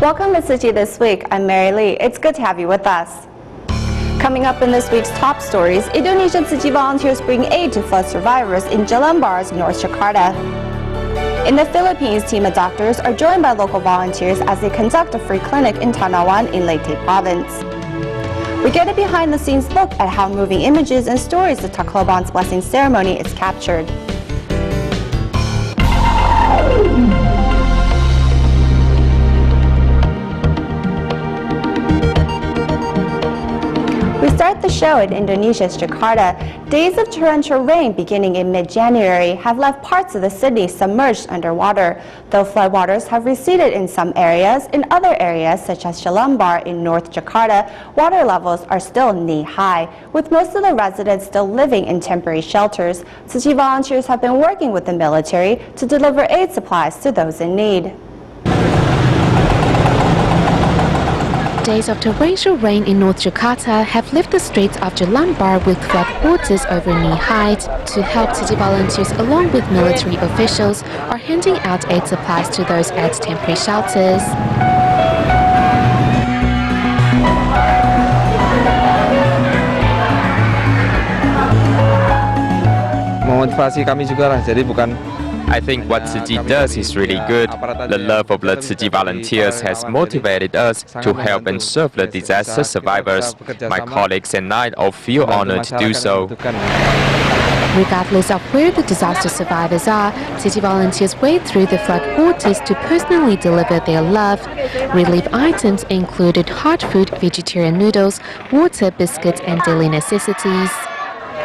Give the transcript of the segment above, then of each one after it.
Welcome to Tzu Chi This Week. I'm Mary Lee. It's good to have you with us. Coming up in this week's top stories, Indonesian Tzu Chi volunteers bring aid to flood survivors in Jalan Bars, North Jakarta. In the Philippines, team of doctors are joined by local volunteers as they conduct a free clinic in Tanawan in Leyte province. We get a behind-the-scenes look at how moving images and stories of Tacloban's blessing ceremony is captured. We start the show in Indonesia's Jakarta. Days of torrential rain beginning in mid-January have left parts of the city submerged underwater. Though floodwaters have receded in some areas, in other areas such as Jalan Bar in North Jakarta, water levels are still knee-high. With most of the residents still living in temporary shelters, Tzu Chi volunteers have been working with the military to deliver aid supplies to those in need. Days of torrential rain in North Jakarta have left the streets of Jalan Bar with floodwaters over knee height. To help Tzu Chi volunteers along with military officials are handing out aid supplies to those at temporary shelters. Memotivasi kami juga lah, jadi bukan. I think what Tzu Chi does is really good. The love of the Tzu Chi volunteers has motivated us to help and serve the disaster survivors. My colleagues and I all feel honored to do so. Regardless of where the disaster survivors are, Tzu Chi volunteers wade through the floodwaters to personally deliver their love. Relief items included hot food, vegetarian noodles, water, biscuits, and daily necessities.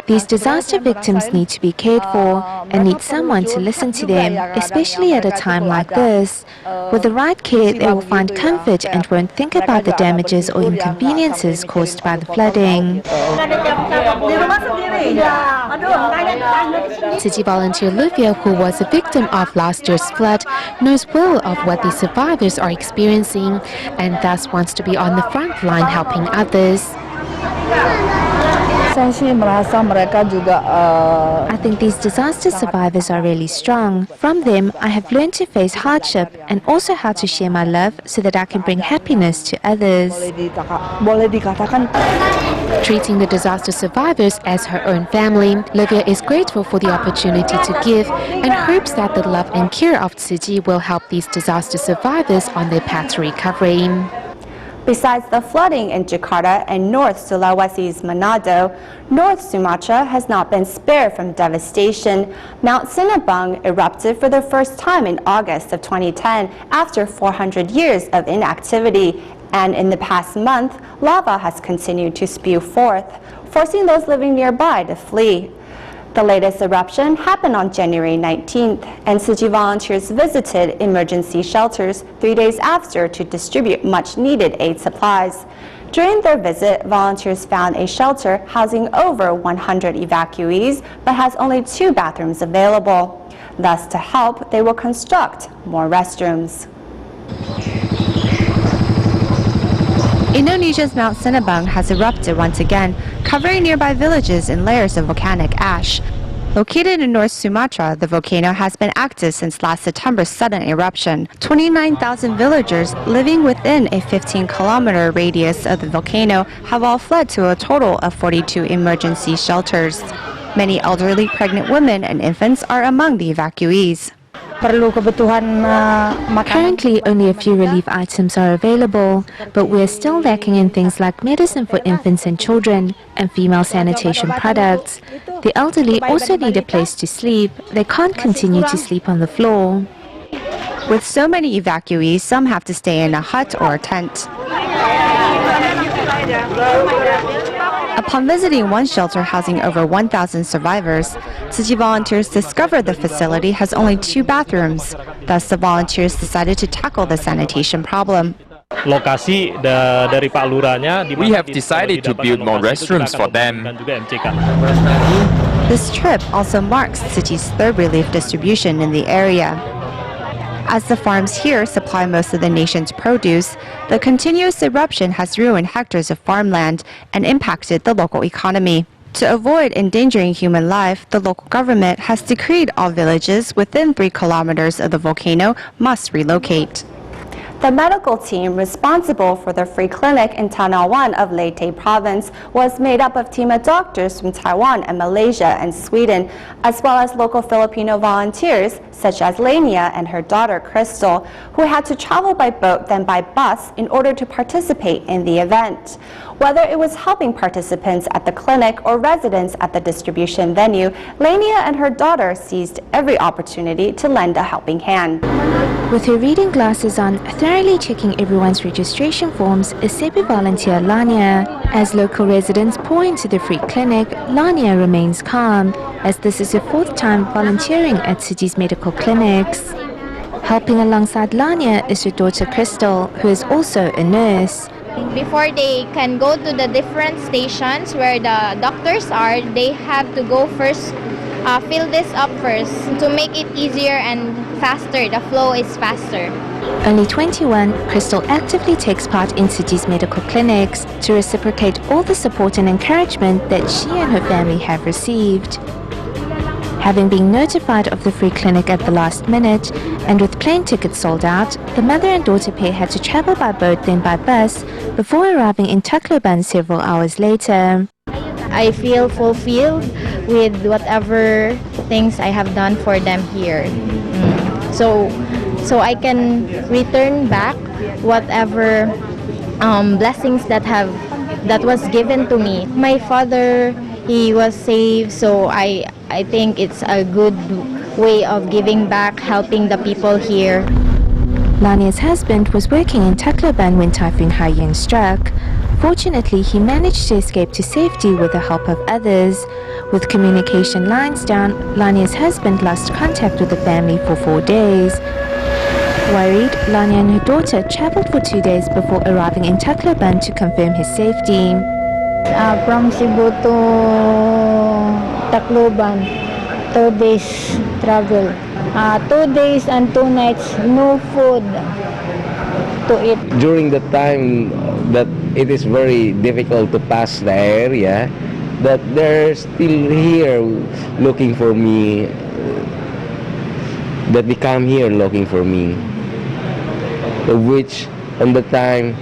These disaster victims need to be cared for and need someone to listen to them, especially at a time like this. With the right care, they will find comfort and won't think about the damages or inconveniences caused by the flooding. Tzu Chi volunteer Olivia, who was a victim of last year's flood, knows well of what the survivors are experiencing and thus wants to be on the front line helping others. I think these disaster survivors are really strong. From them, I have learned to face hardship and also how to share my love so that I can bring happiness to others. Treating the disaster survivors as her own family, Livia is grateful for the opportunity to give and hopes that the love and care of Tzu Chi will help these disaster survivors on their path to recovery. Besides the flooding in Jakarta and North Sulawesi's Manado, North Sumatra has not been spared from devastation. Mount Sinabung erupted for the first time in August of 2010 after 400 years of inactivity. And in the past month, lava has continued to spew forth, forcing those living nearby to flee. The latest eruption happened on January 19th, and Tzu Chi volunteers visited emergency shelters 3 days after to distribute much-needed aid supplies. During their visit, volunteers found a shelter housing over 100 evacuees, but has only 2 bathrooms available. Thus, to help, they will construct more restrooms. Indonesia's Mount Sinabung has erupted once again, covering nearby villages in layers of volcanic ash. Located in North Sumatra, the volcano has been active since last September's sudden eruption. 29,000 villagers living within a 15-kilometer radius of the volcano have all fled to a total of 42 emergency shelters. Many elderly, pregnant women and infants are among the evacuees. Currently, only a few relief items are available, but we are still lacking in things like medicine for infants and children and female sanitation products. The elderly also need a place to sleep. They can't continue to sleep on the floor. With so many evacuees, some have to stay in a hut or a tent. Upon visiting one shelter housing over 1,000 survivors, Tzu Chi volunteers discovered the facility has only 2 bathrooms. Thus, the volunteers decided to tackle the sanitation problem. We have decided to build more restrooms for them. This trip also marks Tzu Chi's 3rd relief distribution in the area. As the farms here supply most of the nation's produce, the continuous eruption has ruined hectares of farmland and impacted the local economy. To avoid endangering human life, the local government has decreed all villages within 3 kilometers of the volcano must relocate. The medical team responsible for the free clinic in Tanao 1 of Leyte province was made up of team of doctors from Taiwan and Malaysia and Sweden, as well as local Filipino volunteers such as Lania and her daughter Crystal, who had to travel by boat then by bus in order to participate in the event. Whether it was helping participants at the clinic or residents at the distribution venue, Lania and her daughter seized every opportunity to lend a helping hand. With her reading glasses on, thoroughly checking everyone's registration forms, is SEPI volunteer Lania. As local residents pour into the free clinic, Lania remains calm, as this is her fourth time volunteering at Tzu Chi's medical clinics. Helping alongside Lania is her daughter Crystal, who is also a nurse. Before they can go to the different stations where the doctors are, they have to go first, fill this up first to make it easier and faster. The flow is faster. Only 21, Crystal actively takes part in Tzu Chi's medical clinics to reciprocate all the support and encouragement that she and her family have received. Having been notified of the free clinic at the last minute, and with plane tickets sold out, the mother and daughter pair had to travel by boat then by bus before arriving in Tacloban several hours later. I feel fulfilled with whatever things I have done for them here. So I can return back whatever blessings that was given to me. My father, he was saved, so I think it's a good way of giving back, helping the people here. Lania's husband was working in Tacloban when Typhoon Haiyan struck. Fortunately, he managed to escape to safety with the help of others. With communication lines down, Lania's husband lost contact with the family for 4 days. Worried, Lania and her daughter traveled for 2 days before arriving in Tacloban to confirm his safety. From Cebu to Tacloban, 2 days travel. 2 days and 2 nights, no food to eat. During the time that it is very difficult to pass the area, that they're still here looking for me, that they come here looking for me, of which on the time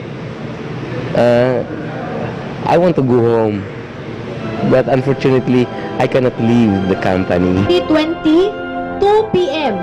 I want to go home, but unfortunately I cannot leave the company. 2 p.m.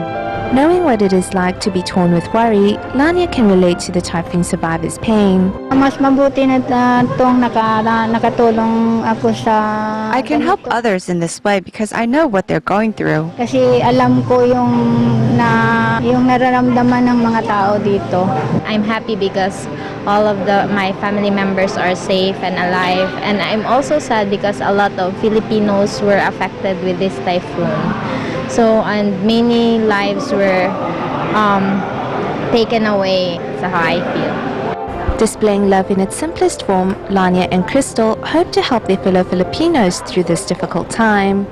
Knowing what it is like to be torn with worry, Lania can relate to the typhoon survivor's pain. Mas mabuti na itong nakatulong ako sa... I can help others in this way because I know what they're going through. Kasi alam ko yung nararamdaman ng mga tao dito. I'm happy because all of my family members are safe and alive, and I'm also sad because a lot of Filipinos were affected with this typhoon. So, and many lives were taken away. That's how I feel. Displaying love in its simplest form, Lania and Crystal hope to help their fellow Filipinos through this difficult time.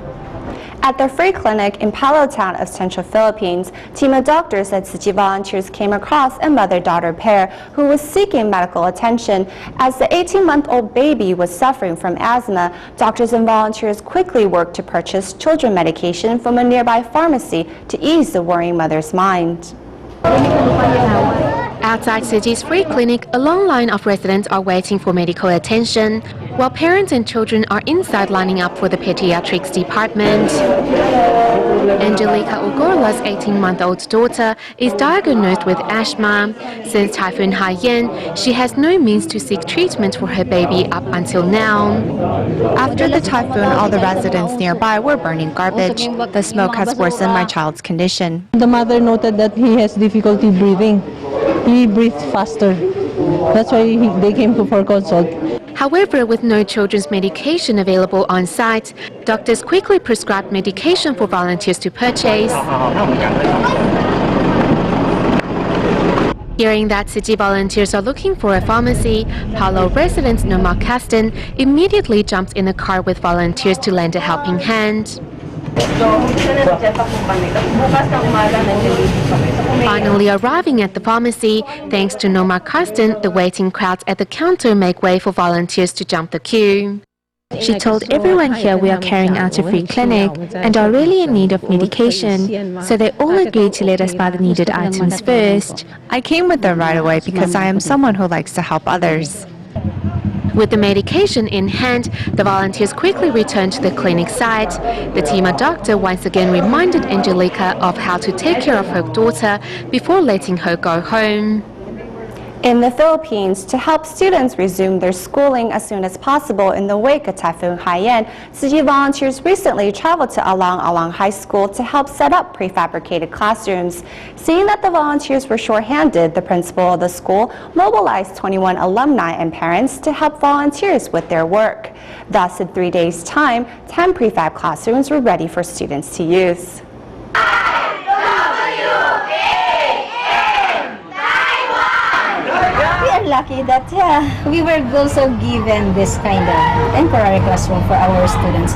At the free clinic in Palotown of Central Philippines, team of doctors at Tzu Chi volunteers came across a mother-daughter pair who was seeking medical attention. As the 18-month-old baby was suffering from asthma, doctors and volunteers quickly worked to purchase children medication from a nearby pharmacy to ease the worrying mother's mind. Outside Tzu Chi's free clinic, a long line of residents are waiting for medical attention, while parents and children are inside lining up for the pediatrics department. Angelica Ogorla's 18-month-old daughter is diagnosed with asthma. Since Typhoon Haiyan, she has no means to seek treatment for her baby up until now. After the typhoon, all the residents nearby were burning garbage. The smoke has worsened my child's condition. The mother noted that he has difficulty breathing. He breathes faster. That's why they came for consult. However, with no children's medication available on site, doctors quickly prescribed medication for volunteers to purchase. Hearing that Tzu Chi volunteers are looking for a pharmacy, Palo resident Norma Caston immediately jumped in a car with volunteers to lend a helping hand. Finally arriving at the pharmacy, thanks to Norma Karsten, the waiting crowds at the counter make way for volunteers to jump the queue. She told everyone here we are carrying out a free clinic and are really in need of medication, so they all agreed to let us buy the needed items first. I came with them right away because I am someone who likes to help others. With the medication in hand, the volunteers quickly returned to the clinic site. The Tima doctor once again reminded Angelica of how to take care of her daughter before letting her go home. In the Philippines, to help students resume their schooling as soon as possible in the wake of Typhoon Haiyan, Tzu Chi volunteers recently traveled to Alang Alang High School to help set up prefabricated classrooms. Seeing that the volunteers were short-handed, the principal of the school mobilized 21 alumni and parents to help volunteers with their work. Thus, in 3 days' time, 10 prefab classrooms were ready for students to use. Lucky that we were also given this kind of temporary classroom for our students.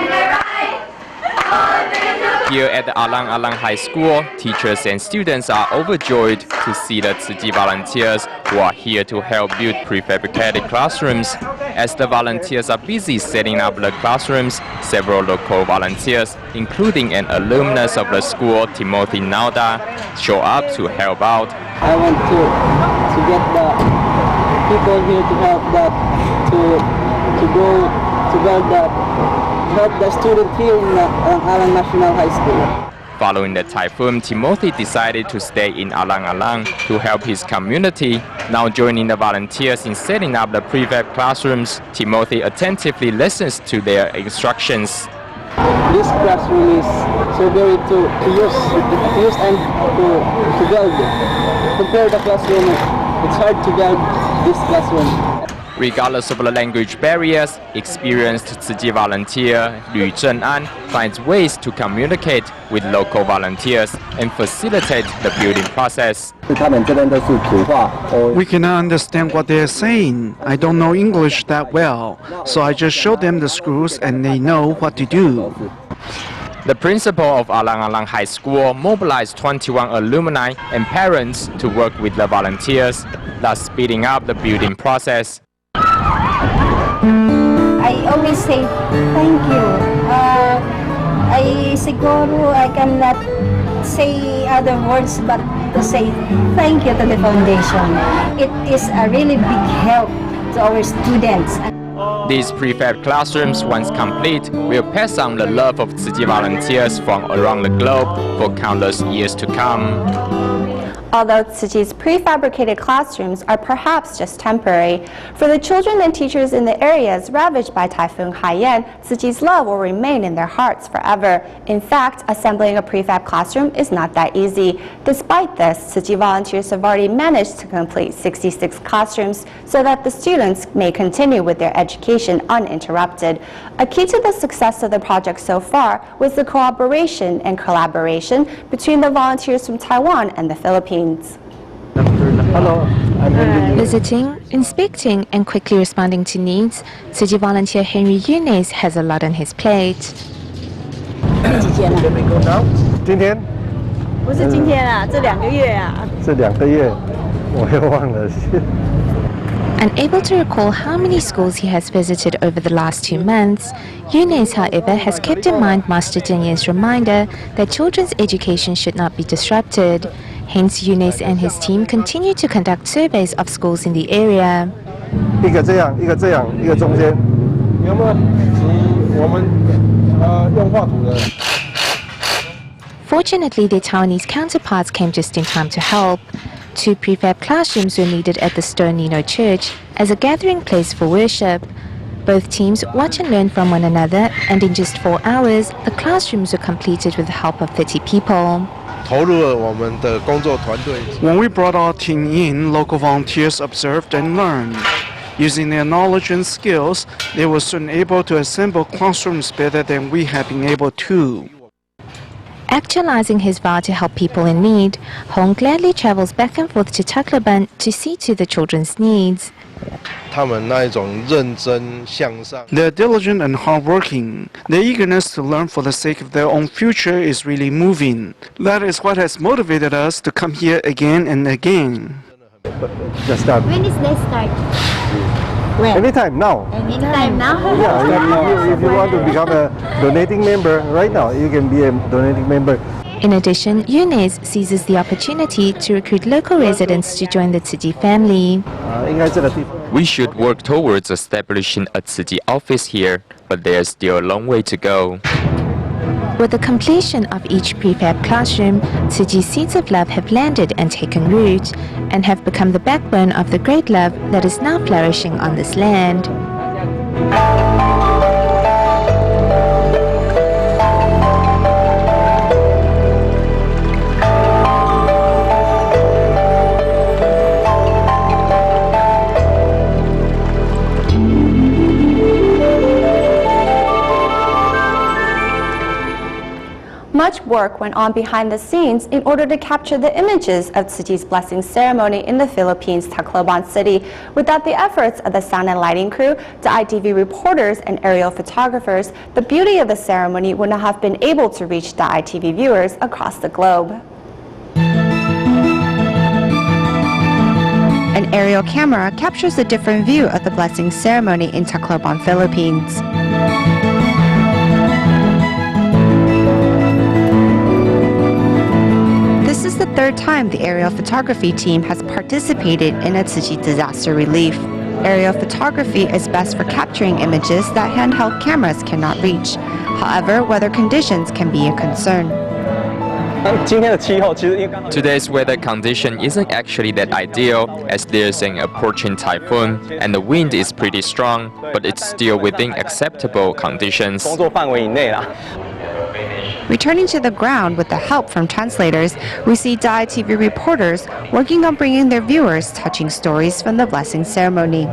Here at the Alang Alang High School, teachers and students are overjoyed to see the Tzu Chi volunteers who are here to help build prefabricated classrooms. As the volunteers are busy setting up the classrooms, several local volunteers, including an alumnus of the school, Timothy Nauda, show up to help out. I want to get the people here to help that, to go to build that, help the student here in Alang National High School. Following the typhoon, Timothy decided to stay in Alang Alang to help his community. Now joining the volunteers in setting up the prefab classrooms, Timothy attentively listens to their instructions. This classroom is so very to use and to build. Compared to the classroom, it's hard to build this classroom. Regardless of the language barriers, experienced Tzu Chi volunteer Lü Zhen'an finds ways to communicate with local volunteers and facilitate the building process. We cannot understand what they are saying. I don't know English that well, so I just show them the screws and they know what to do. The principal of Alang Alang High School mobilized 21 alumni and parents to work with the volunteers, thus speeding up the building process. I always say thank you. I cannot say other words but to say thank you to the foundation. It is a really big help to our students. These prefab classrooms, once complete, will pass on the love of Tzu Chi volunteers from around the globe for countless years to come. Although Tzu Chi's prefabricated classrooms are perhaps just temporary, for the children and teachers in the areas ravaged by Typhoon Haiyan, Tzu Chi's love will remain in their hearts forever. In fact, assembling a prefab classroom is not that easy. Despite this, Tzu Chi volunteers have already managed to complete 66 classrooms so that the students may continue with their education uninterrupted. A key to the success of the project so far was the cooperation and collaboration between the volunteers from Taiwan and the Philippines. Visiting, inspecting, and quickly responding to needs, Tzu Chi volunteer Henry Yunes has a lot on his plate. Unable to recall how many schools he has visited over the last 2 months, Yunes, however, has kept in mind Master Zheng Yan's reminder that children's education should not be disrupted. Hence, Yunes and his team continue to conduct surveys of schools in the area. Fortunately, their Taiwanese counterparts came just in time to help. 2 prefab classrooms were needed at the Stone Nino Church as a gathering place for worship. Both teams watch and learn from one another, and in just 4 hours, the classrooms were completed with the help of 30 people. When we brought our team in, local volunteers observed and learned. Using their knowledge and skills, they were soon able to assemble classrooms better than we had been able to. Actualizing his vow to help people in need, Hong gladly travels back and forth to Tacloban to see to the children's needs. They're diligent and hardworking. Their eagerness to learn for the sake of their own future is really moving. That is what has motivated us to come here again and again. When is next start? Anytime now. Anytime now? Yeah, if you want to become a donating member right now, you can be a donating member. In addition, Yunus seizes the opportunity to recruit local residents to join the Tzu Chi family. We should work towards establishing a Tzu Chi office here, but there's still a long way to go. With the completion of each prefab classroom, Tzu Chi's seeds of love have landed and taken root, and have become the backbone of the great love that is now flourishing on this land. Much work went on behind the scenes in order to capture the images of Tzu Chi's blessing ceremony in the Philippines' Tacloban City. Without the efforts of the sound and lighting crew, the ITV reporters, and aerial photographers, the beauty of the ceremony would not have been able to reach the ITV viewers across the globe. An aerial camera captures a different view of the blessing ceremony in Tacloban, Philippines. This is the third time the aerial photography team has participated in a Tzu Chi disaster relief. Aerial photography is best for capturing images that handheld cameras cannot reach. However, weather conditions can be a concern. Today's weather condition isn't actually that ideal, as there's an approaching typhoon and the wind is pretty strong, but it's still within acceptable conditions. Returning to the ground with the help from translators, we see ITV reporters working on bringing their viewers touching stories from the blessing ceremony.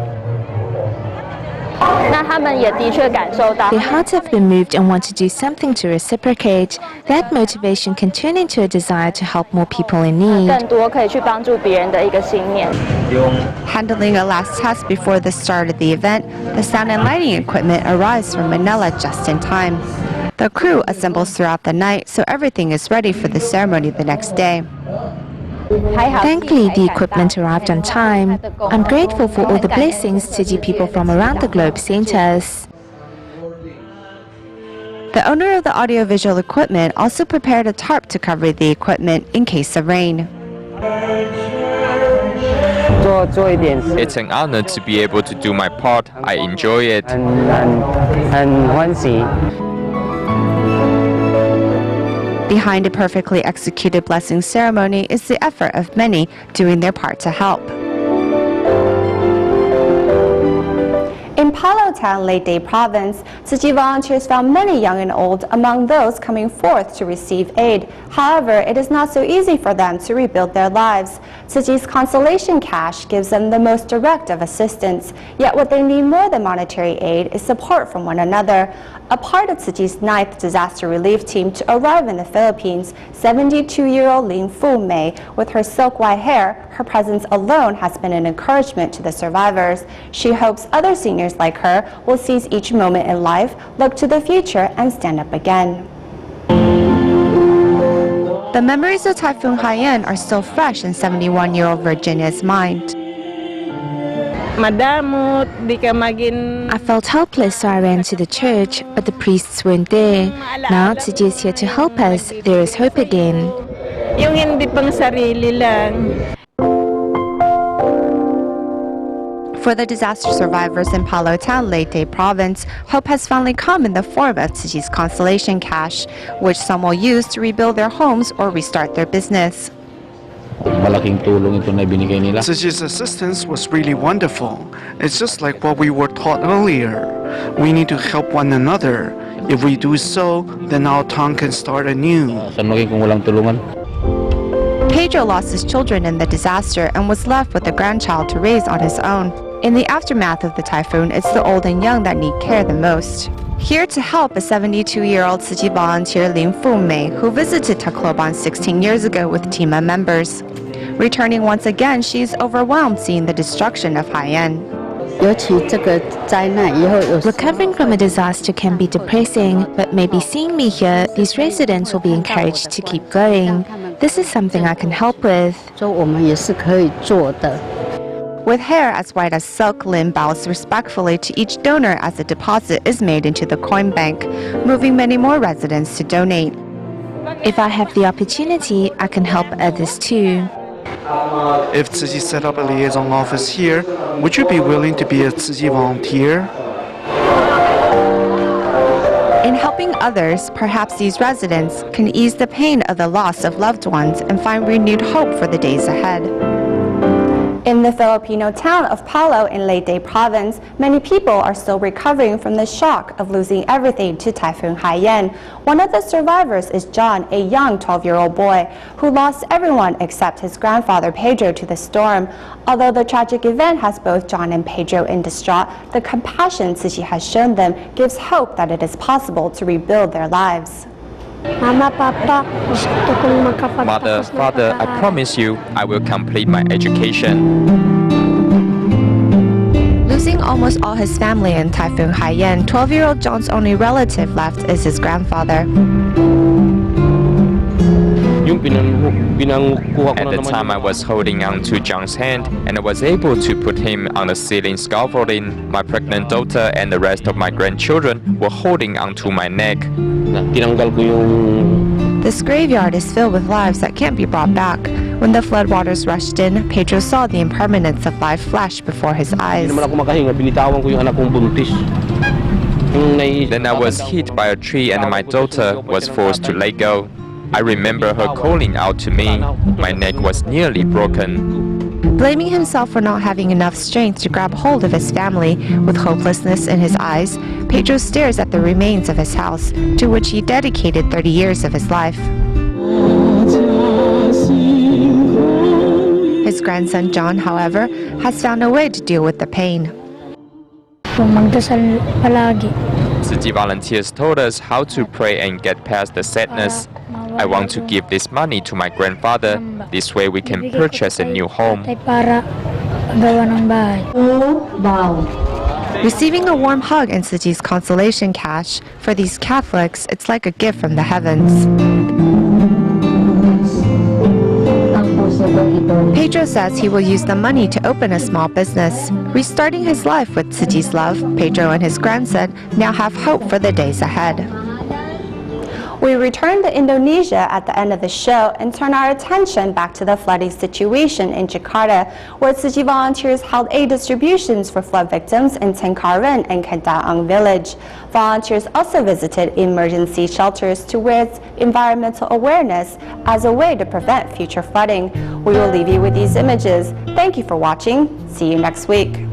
Their hearts have been moved and want to do something to reciprocate. That motivation can turn into a desire to help more people in need. Handling a last test before the start of the event, the sound and lighting equipment arrives from Manila just in time. The crew assembles throughout the night, so everything is ready for the ceremony the next day. Thankfully, the equipment arrived on time. I'm grateful for all the blessings Tzu Chi people from around the globe sent us. The owner of the audiovisual equipment also prepared a tarp to cover the equipment in case of rain. It's an honor to be able to do my part. I enjoy it. Behind a perfectly executed blessing ceremony is the effort of many doing their part to help. In Palo Town, Leyte Province, Tzu Chi volunteers found many young and old among those coming forth to receive aid. However, it is not so easy for them to rebuild their lives. Tzu Chi's consolation cash gives them the most direct of assistance. Yet what they need more than monetary aid is support from one another. A part of Tzu Chi's 9th disaster relief team to arrive in the Philippines, 72-year-old Lin Fu Mei, with her silk white hair, her presence alone has been an encouragement to the survivors. She hopes other seniors like her will seize each moment in life, look to the future, and stand up again. The memories of Typhoon Haiyan are still fresh in 71-year-old Virginia's mind. I felt helpless, so I ran to the church, but the priests weren't there. Now Tzu Chi is here to help us. There is hope again. For the disaster survivors in Palo Town, Leyte Province, hope has finally come in the form of Tzu Chi's consolation cash, which some will use to rebuild their homes or restart their business. Tzu Chi's assistance was really wonderful. It's just like what we were taught earlier. We need to help one another. If we do so, then our town can start anew. Pedro lost his children in the disaster and was left with a grandchild to raise on his own. In the aftermath of the typhoon, it's the old and young that need care the most. Here to help is 72-year-old Tzu Chi volunteer Lin Fu Mei, who visited Tacloban 16 years ago with TIMA members. Returning once again, she is overwhelmed seeing the destruction of Haiyan. Recovering from a disaster can be depressing, but maybe seeing me here, these residents will be encouraged to keep going. This is something I can help with. With hair as white as silk, Lin bows respectfully to each donor as a deposit is made into the coin bank, moving many more residents to donate. If I have the opportunity, I can help others too. If Tzu Chi set up a liaison office here, would you be willing to be a Tzu Chi volunteer? In helping others, perhaps these residents can ease the pain of the loss of loved ones and find renewed hope for the days ahead. In the Filipino town of Palo in Leyte province, many people are still recovering from the shock of losing everything to Typhoon Haiyan. One of the survivors is John, a young 12-year-old boy who lost everyone except his grandfather Pedro to the storm. Although the tragic event has both John and Pedro in distraught, the compassion Tzu Chi has shown them gives hope that it is possible to rebuild their lives. Mother, Father, I promise you, I will complete my education. Losing almost all his family in Typhoon Haiyan, 12-year-old John's only relative left is his grandfather. At the time, I was holding on to John's hand, and I was able to put him on the ceiling scaffolding. My pregnant daughter and the rest of my grandchildren were holding onto my neck. This graveyard is filled with lives that can't be brought back. When the floodwaters rushed in, Pedro saw the impermanence of life flash before his eyes. Then I was hit by a tree and my daughter was forced to let go. I remember her calling out to me. My neck was nearly broken. Blaming himself for not having enough strength to grab hold of his family, with hopelessness in his eyes, Pedro stares at the remains of his house, to which he dedicated 30 years of his life. His grandson John, however, has found a way to deal with the pain. Tzu Chi volunteers told us how to pray and get past the sadness. I want to give this money to my grandfather. This way we can purchase a new home. Receiving a warm hug and Tzu Chi's consolation cash, for these Catholics, it's like a gift from the heavens. Pedro says he will use the money to open a small business. Restarting his life with Tzu Chi's love, Pedro and his grandson now have hope for the days ahead. We return to Indonesia at the end of the show and turn our attention back to the flooding situation in Jakarta, where Tzu Chi volunteers held aid distributions for flood victims in Tengkaren and Kendaang village. Volunteers also visited emergency shelters to raise environmental awareness as a way to prevent future flooding. We will leave you with these images. Thank you for watching. See you next week.